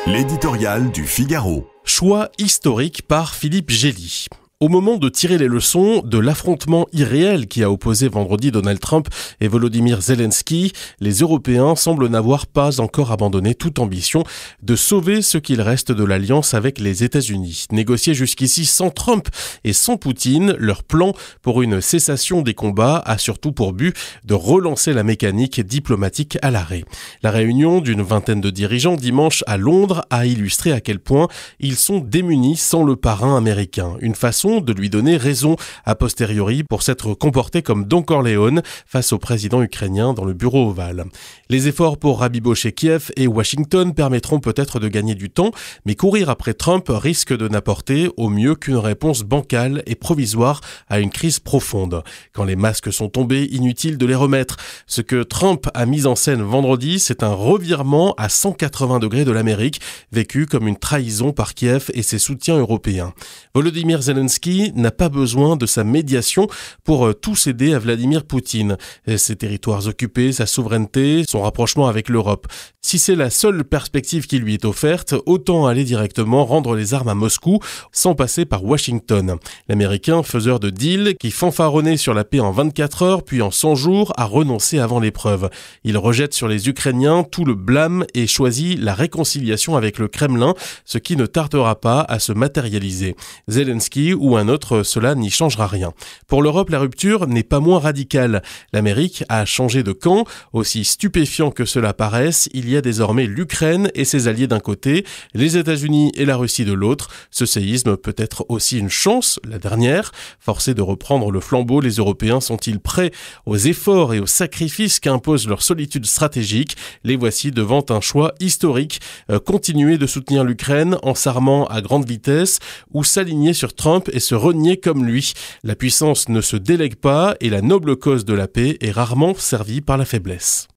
L'éditorial du Figaro. Choix historique par Philippe Gély. Au moment de tirer les leçons de l'affrontement irréel qui a opposé vendredi Donald Trump et Volodymyr Zelensky, les Européens semblent n'avoir pas encore abandonné toute ambition de sauver ce qu'il reste de l'alliance avec les États-Unis. Négocié jusqu'ici sans Trump et sans Poutine, leur plan pour une cessation des combats a surtout pour but de relancer la mécanique diplomatique à l'arrêt. La réunion d'une vingtaine de dirigeants dimanche à Londres a illustré à quel point ils sont démunis sans le parrain américain. Une façon de lui donner raison a posteriori pour s'être comporté comme Don Corleone face au président ukrainien dans le bureau ovale. Les efforts pour rabibocher Kiev et Washington permettront peut-être de gagner du temps, mais courir après Trump risque de n'apporter au mieux qu'une réponse bancale et provisoire à une crise profonde. Quand les masques sont tombés, inutile de les remettre. Ce que Trump a mis en scène vendredi, c'est un revirement à 180 degrés de l'Amérique, vécu comme une trahison par Kiev et ses soutiens européens. Volodymyr Zelensky n'a pas besoin de sa médiation pour tout céder à Vladimir Poutine. Ses territoires occupés, sa souveraineté, son rapprochement avec l'Europe. Si c'est la seule perspective qui lui est offerte, autant aller directement rendre les armes à Moscou sans passer par Washington. L'Américain, faiseur de deals, qui fanfaronnait sur la paix en 24 heures puis en 100 jours, a renoncé avant l'épreuve. Il rejette sur les Ukrainiens tout le blâme et choisit la réconciliation avec le Kremlin, ce qui ne tardera pas à se matérialiser. Zelensky ou un autre, cela n'y changera rien. Pour l'Europe, la rupture n'est pas moins radicale. L'Amérique a changé de camp. Aussi stupéfiant que cela paraisse, il y a désormais l'Ukraine et ses alliés d'un côté, les États-Unis et la Russie de l'autre. Ce séisme peut être aussi une chance, la dernière. Forcés de reprendre le flambeau, les Européens sont-ils prêts aux efforts et aux sacrifices qu'impose leur solitude stratégique? Les voici devant un choix historique. Continuer de soutenir l'Ukraine en s'armant à grande vitesse ou s'aligner sur Trump et se renier comme lui. La puissance ne se délègue pas et la noble cause de la paix est rarement servie par la faiblesse.